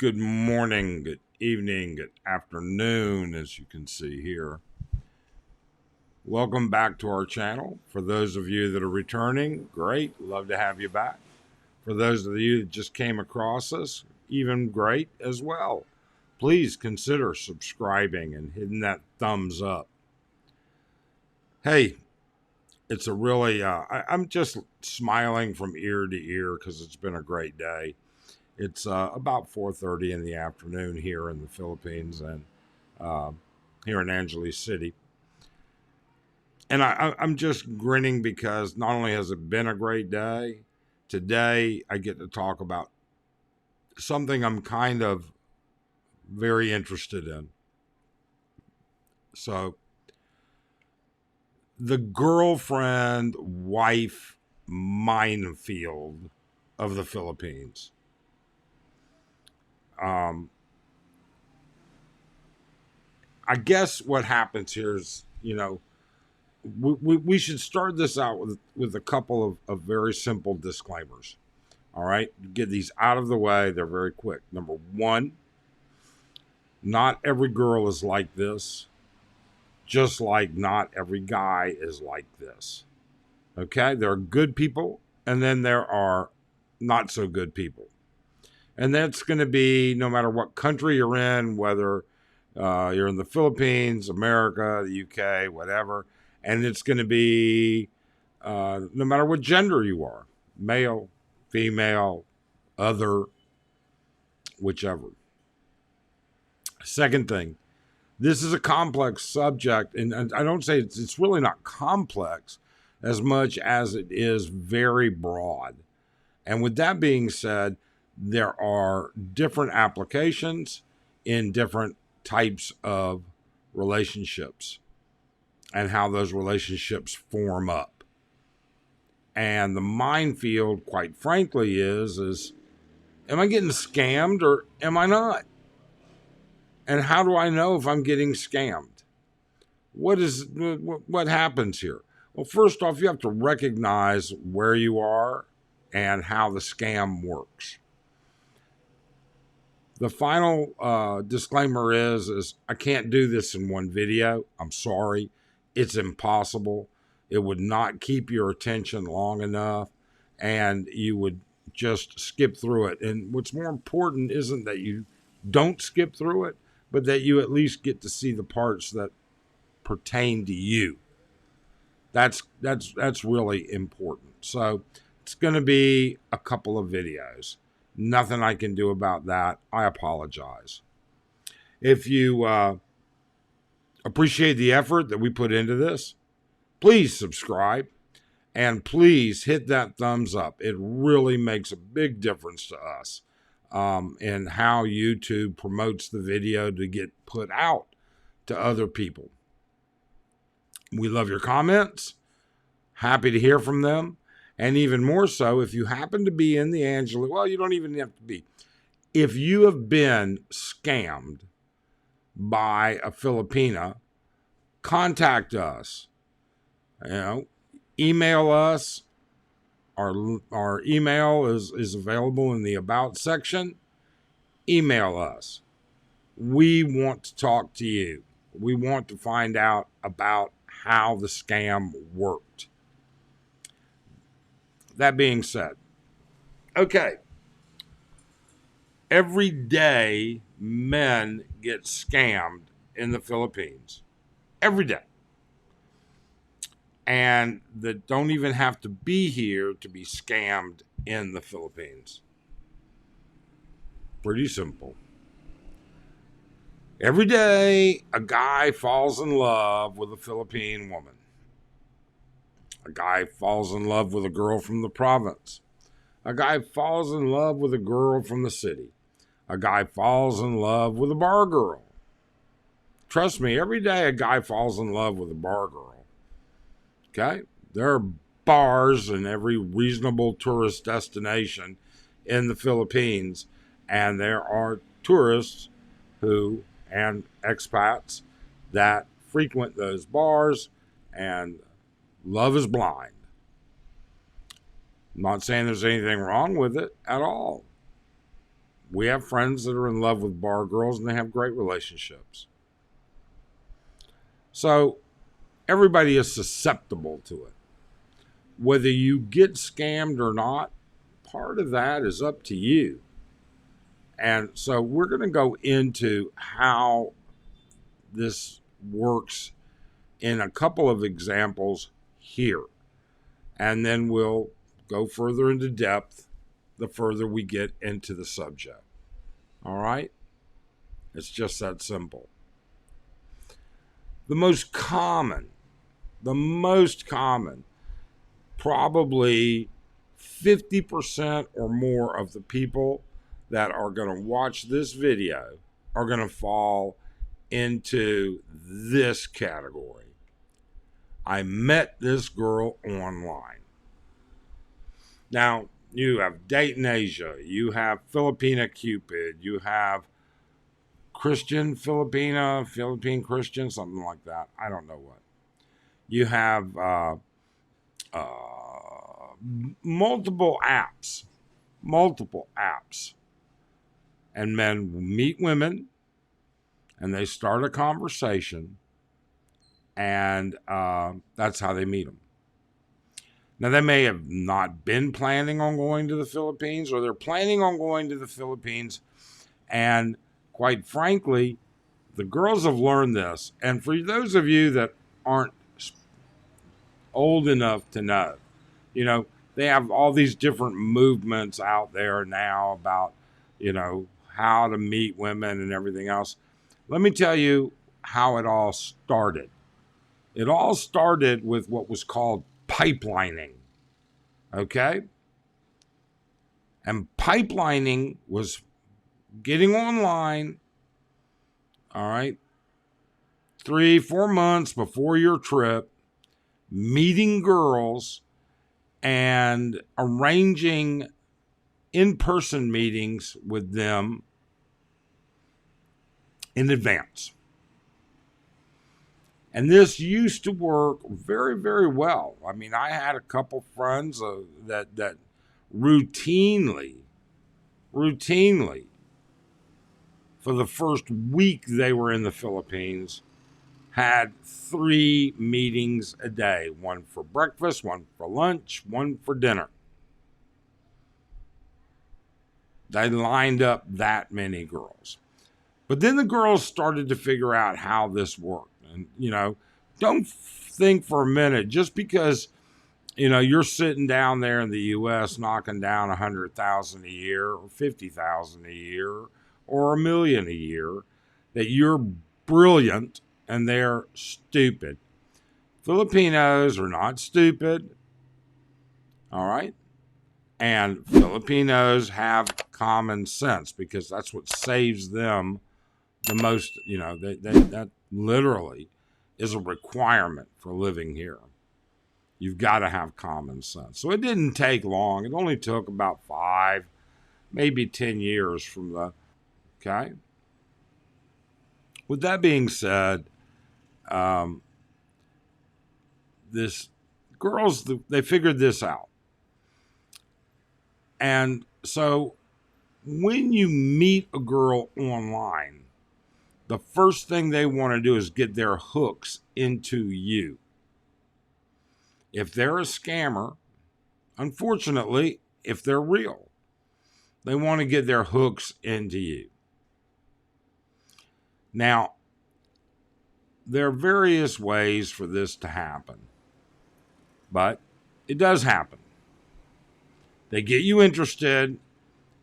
Good morning, good evening, good afternoon, as you can see here. Welcome back to our channel. For those of you that are returning, great, love to have you back. For those of you that just came across us, even great as well. Please consider subscribing and hitting that thumbs up. Hey, it's a really, I'm just smiling from ear to ear because it's been a great day. It's about 4:30 in the afternoon here in the Philippines and here in Angeles City. And I'm just grinning because not only has it been a great day, today I get to talk about something I'm kind of very interested in. So, the girlfriend wife minefield of the Philippines. I guess what happens here is, we should start this out with a couple of very simple disclaimers. All right, get these out of the way. They're very quick. Number one, not every girl is like this, just like not every guy is like this. Okay, there are good people, and then there are not so good people. And that's going to be no matter what country you're in, whether you're in the Philippines, America, the UK, whatever. And it's going to be no matter what gender you are, male, female, other, whichever. Second thing, this is a complex subject, and I don't say it's really not complex as much as it is very broad. And with that being said, there are different applications in different types of relationships and how those relationships form up. And the minefield, quite frankly, is am I getting scammed or am I not? And how do I know if I'm getting scammed? What happens here? Well, first off, you have to recognize where you are and how the scam works. The final disclaimer is I can't do this in one video. I'm sorry. It's impossible. It would not keep your attention long enough, and you would just skip through it. And what's more important isn't that you don't skip through it, but that you at least get to see the parts that pertain to you. That's really important. So it's going to be a couple of videos. Nothing I can do about that. I apologize. If you appreciate the effort that we put into this, please subscribe and please hit that thumbs up. It really makes a big difference to us in how YouTube promotes the video to get put out to other people. We love your comments. Happy to hear from them. And even more so, if you happen to be in the Angeles, well, you don't even have to be. If you have been scammed by a Filipina, contact us. Email us. Our email is available in the About section. Email us. We want to talk to you. We want to find out about how the scam worked. That being said, okay, every day men get scammed in the Philippines. Every day. And that don't even have to be here to be scammed in the Philippines. Pretty simple. Every day, a guy falls in love with a Philippine woman. A guy falls in love with a girl from the province. A guy falls in love with a girl from the city. A guy falls in love with a bar girl. Trust me, every day a guy falls in love with a bar girl. Okay? There are bars in every reasonable tourist destination in the Philippines, and there are tourists and expats that frequent those bars, and love is blind. I'm not saying there's anything wrong with it at all. We have friends that are in love with bar girls and they have great relationships. So everybody is susceptible to it. Whether you get scammed or not, part of that is up to you. And so we're going to go into how this works in a couple of examples here. And then we'll go further into depth the further we get into the subject. All right? It's just that simple. The most common, probably 50% or more of the people that are going to watch this video are going to fall into this category. I met this girl online. Now, you have Dayton Asia, you have Filipina Cupid, you have Christian Filipina, Philippine Christian, something like that. I don't know what. You have multiple apps. And men meet women and they start a conversation, and that's how they meet them. Now, they may have not been planning on going to the Philippines, or they're planning on going to the Philippines. And quite frankly, the girls have learned this. And for those of you that aren't old enough to know, you know, they have all these different movements out there now about, you know, how to meet women and everything else. Let me tell you how it all started. It all started with what was called pipelining. Okay? And pipelining was getting online, all right, 3-4 months before your trip, meeting girls and arranging in-person meetings with them in advance. And this used to work very, very well. I mean, I had a couple friends that routinely, for the first week they were in the Philippines, had 3 meetings a day. One for breakfast, one for lunch, one for dinner. They lined up that many girls. But then the girls started to figure out how this worked. And, you know, don't think for a minute, just because, you know, you're sitting down there in the U.S. knocking down 100,000 a year or 50,000 a year or $1 million a year, that you're brilliant and they're stupid. Filipinos are not stupid. All right. And Filipinos have common sense, because that's what saves them the most. You know, that literally is a requirement for living here. You've got to have common sense. So it didn't take long. It only took about 5, maybe 10 years from the, okay? With that being said, this girls, they figured this out. And so when you meet a girl online, the first thing they want to do is get their hooks into you. If they're a scammer, unfortunately, if they're real, they want to get their hooks into you. Now, there are various ways for this to happen, but it does happen. They get you interested,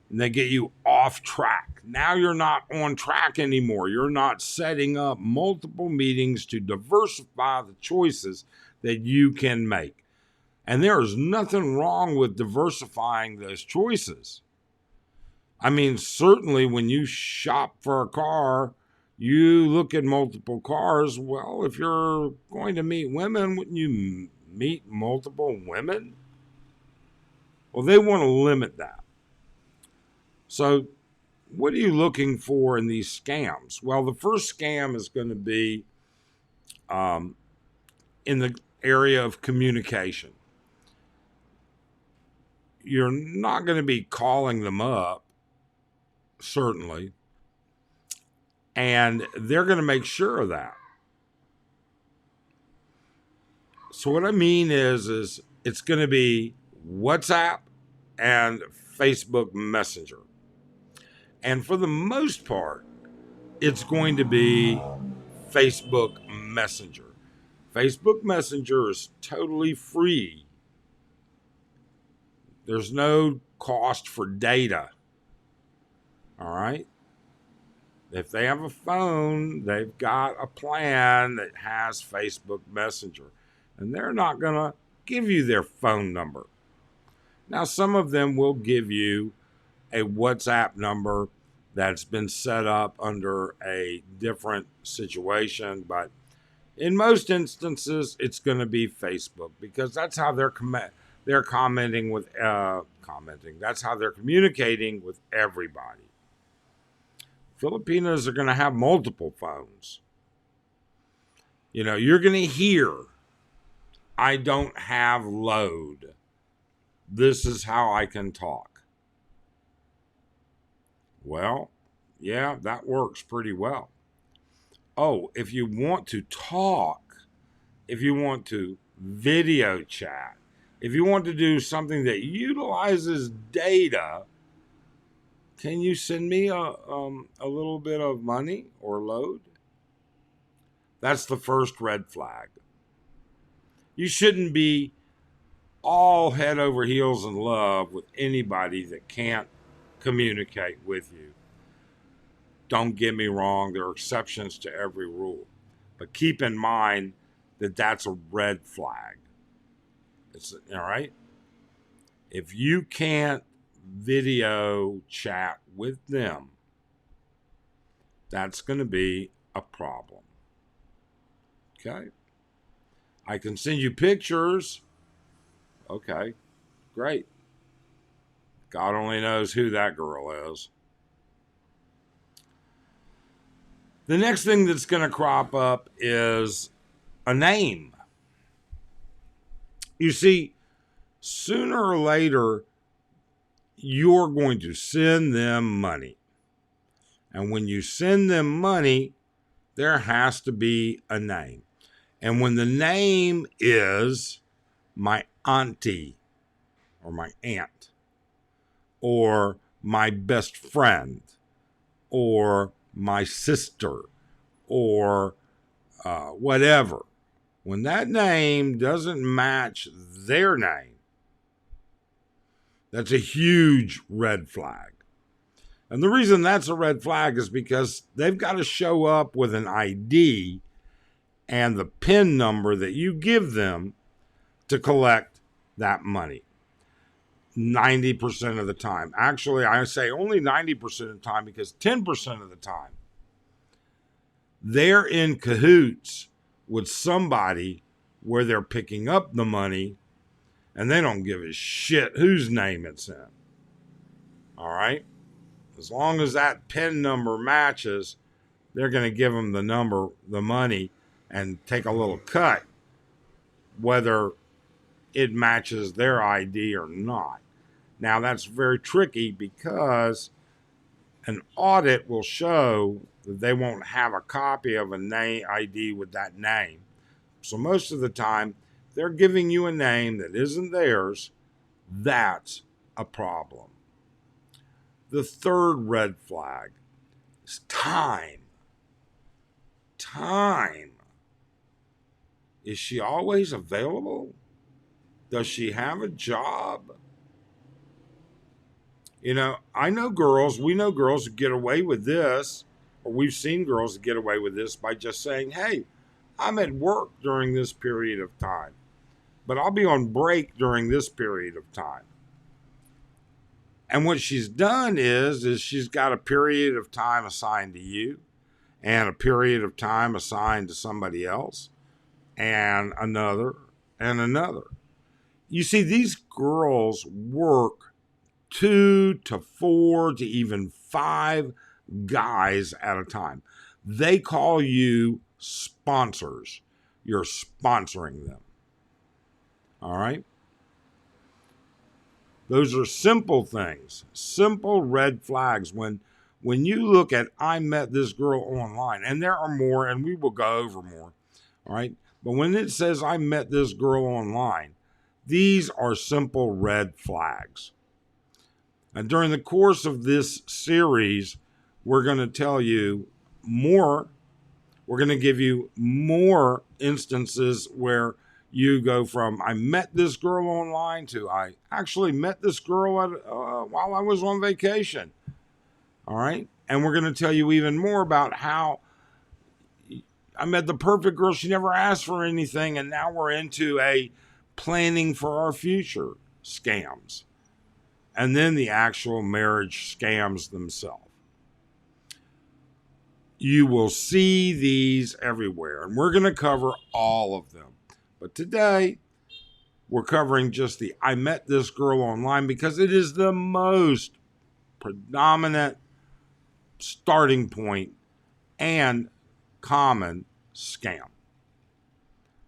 and they get you off track. Now you're not on track anymore. You're not setting up multiple meetings to diversify the choices that you can make. And there is nothing wrong with diversifying those choices. I mean, certainly when you shop for a car, you look at multiple cars. Well, if you're going to meet women, wouldn't you meet multiple women? Well, they want to limit that. So what are you looking for in these scams? Well, the first scam is going to be in the area of communication. You're not going to be calling them up certainly. And they're going to make sure of that. So what I mean is it's going to be WhatsApp and Facebook Messenger. And for the most part, it's going to be Facebook Messenger. Facebook Messenger is totally free. There's no cost for data. All right. If they have a phone, they've got a plan that has Facebook Messenger. And they're not going to give you their phone number. Now, some of them will give you a WhatsApp number that's been set up under a different situation, but in most instances, it's going to be Facebook because that's how they're commenting with commenting. That's how they're communicating with everybody. Filipinos are going to have multiple phones. You know, you're going to hear, "I don't have load. This is how I can talk." Well, yeah, that works pretty well. Oh, if you want to talk, if you want to video chat, if you want to do something that utilizes data, can you send me a little bit of money or load? That's the first red flag. You shouldn't be all head over heels in love with anybody that can't communicate with you. Don't get me wrong, there are exceptions to every rule. But keep in mind that that's a red flag. It's all right. If you can't video chat with them, that's going to be a problem. Okay. I can send you pictures. Okay, great. God only knows who that girl is. The next thing that's going to crop up is a name. You see, sooner or later, you're going to send them money. And when you send them money, there has to be a name. And when the name is my auntie or my aunt or my best friend or my sister or whatever, when that name doesn't match their name, that's a huge red flag. And the reason that's a red flag is because they've got to show up with an ID and the PIN number that you give them to collect that money. 90% of the time. Actually, I say only 90% of the time because 10% of the time, they're in cahoots with somebody where they're picking up the money and they don't give a shit whose name it's in. All right? As long as that PIN number matches, they're going to give them the money, and take a little cut, whether it matches their ID or not. Now, that's very tricky because an audit will show that they won't have a copy of a name ID with that name. So most of the time, they're giving you a name that isn't theirs. That's a problem. The third red flag is time. Time. Is she always available? Does she have a job? You know, we know girls who get away with this, or we've seen girls that get away with this by just saying, "Hey, I'm at work during this period of time, but I'll be on break during this period of time." And what she's done is she's got a period of time assigned to you and a period of time assigned to somebody else and another and another. You see, these girls work 2 to 4 to even 5 guys at a time. They call you sponsors. You're sponsoring them. All right? Those are simple things, simple red flags. When When you look at I met this girl online, and there are more, and we will go over more, all right? But when it says I met this girl online, these are simple red flags. And during the course of this series, we're going to tell you more. We're going to give you more instances where you go from I met this girl online to I actually met this girl while I was on vacation. All right. And we're going to tell you even more about how I met the perfect girl. She never asked for anything. And now we're into a planning for our future scams. And then the actual marriage scams themselves. You will see these everywhere. And we're going to cover all of them. But today, we're covering just the I met this girl online because it is the most predominant starting point and common scam.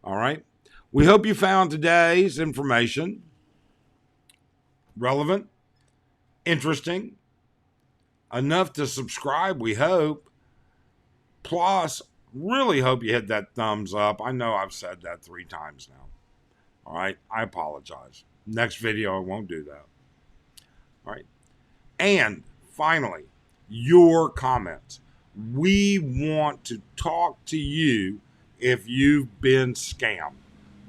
All right. We hope you found today's information relevant, interesting, enough to subscribe, we hope. Plus, really hope you hit that thumbs up. I know I've said that 3 times now. All right. I apologize. Next video, I won't do that. All right. And finally, your comments. We want to talk to you if you've been scammed.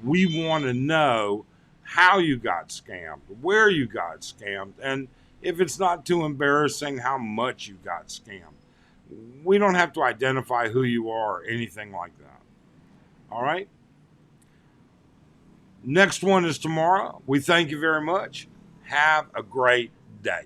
We want to know how you got scammed, where you got scammed, and if it's not too embarrassing, how much you got scammed. We don't have to identify who you are or anything like that. All right? Next one is tomorrow. We thank you very much. Have a great day.